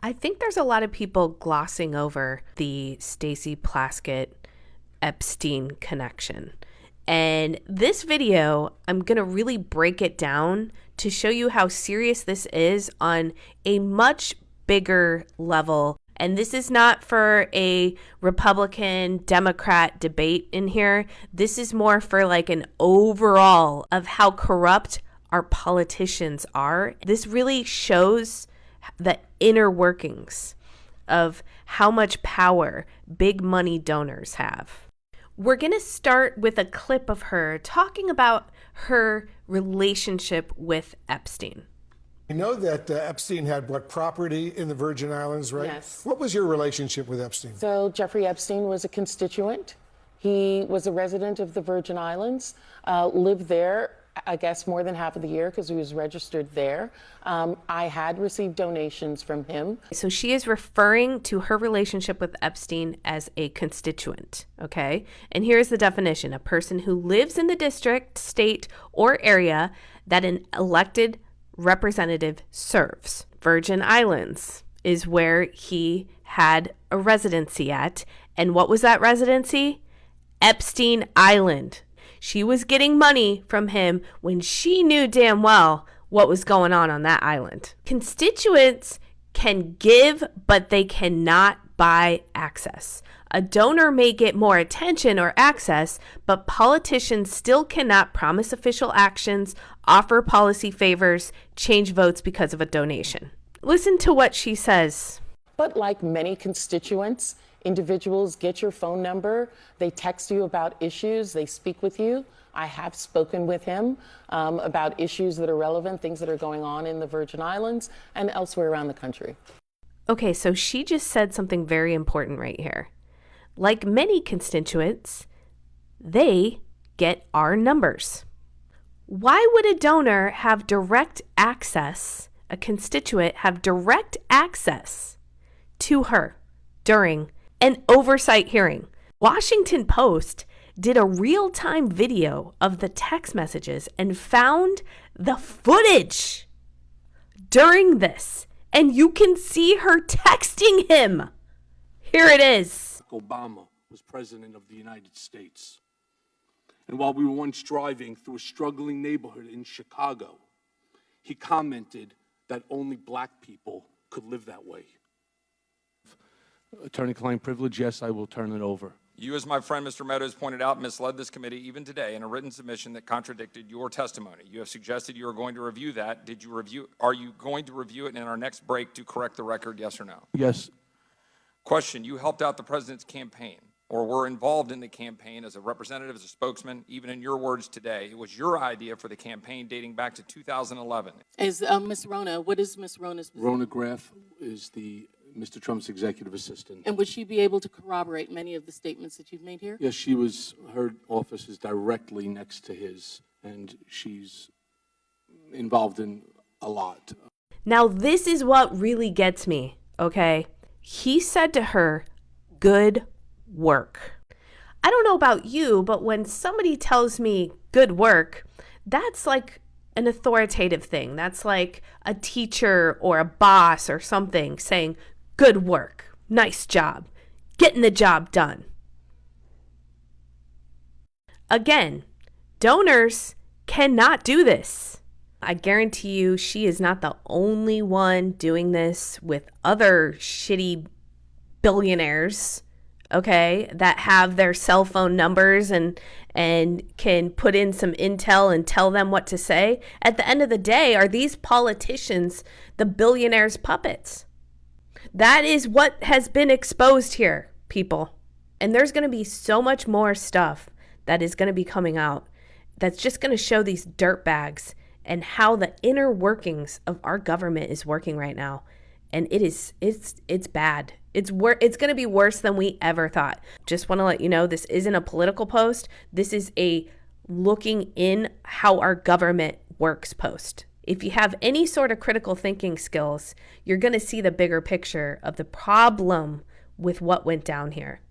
I think there's a lot of people glossing over the Stacey Plaskett Epstein connection. And this video, I'm going to really break it down to show you how serious this is on a much bigger level. And this is not for a Republican Democrat debate in here. This is more for like an overall of how corrupt our politicians are. This really shows the inner workings of how much power big money donors have. We're going to start with a clip of her talking about her relationship with Epstein. We know that Epstein had property in the Virgin Islands, right? Yes. What was your relationship with Epstein? So Jeffrey Epstein was a constituent. He was a resident of the Virgin Islands, lived there, I guess, more than half of the year because he was registered there. I had received donations from him. So she is referring to her relationship with Epstein as a constituent, okay? And here's the definition: a person who lives in the district, state, or area that an elected representative serves. Virgin Islands is where he had a residency at. And what was that residency? Epstein Island. She was getting money from him when she knew damn well what was going on that island. Constituents can give, but they cannot buy access. A donor may get more attention or access, but politicians still cannot promise official actions, offer policy favors, change votes because of a donation. Listen to what she says. But like many constituents, individuals get your phone number, they text you about issues, they speak with you. I have spoken with him about issues that are relevant, things that are going on in the Virgin Islands and elsewhere around the country. Okay, so she just said something very important right here. Like many constituents, they get our numbers. Why would a donor have direct access, a constituent have direct access to her during an oversight hearing? Washington Post did a real-time video of the text messages and found the footage during this. And you can see her texting him. Here it is. Obama was president of the United States. And while we were once driving through a struggling neighborhood in Chicago, he commented that only black people could live that way. Attorney-client privilege, yes, I will turn it over. You, as my friend Mr. Meadows pointed out, misled this committee even today in a written submission that contradicted your testimony. You have suggested you are going to review that. Are you going to review it in our next break to correct the record, yes or no? Yes. Question, you helped out the president's campaign or were involved in the campaign as a representative, as a spokesman, even in your words today. It was your idea for the campaign dating back to 2011. Is Ms. Rona, what is Ms. Rona's position? Rona Graff is Mr. Trump's executive assistant. And would she be able to corroborate many of the statements that you've made here? Yes, her office is directly next to his, and she's involved in a lot. Now, this is what really gets me, okay? He said to her, good work. I don't know about you, but when somebody tells me good work, that's like an authoritative thing. That's like a teacher or a boss or something saying, good work, nice job, getting the job done. Again, donors cannot do this. I guarantee you she is not the only one doing this with other shitty billionaires, okay, that have their cell phone numbers and can put in some intel and tell them what to say. At the end of the day, are these politicians the billionaires' puppets? That is what has been exposed here, people. And there's going to be so much more stuff that is going to be coming out that's just going to show these dirtbags and how the inner workings of our government is working right now. And it's bad. It's going to be worse than we ever thought. Just want to let you know, this isn't a political post. This is a looking in how our government works post. If you have any sort of critical thinking skills, you're going to see the bigger picture of the problem with what went down here.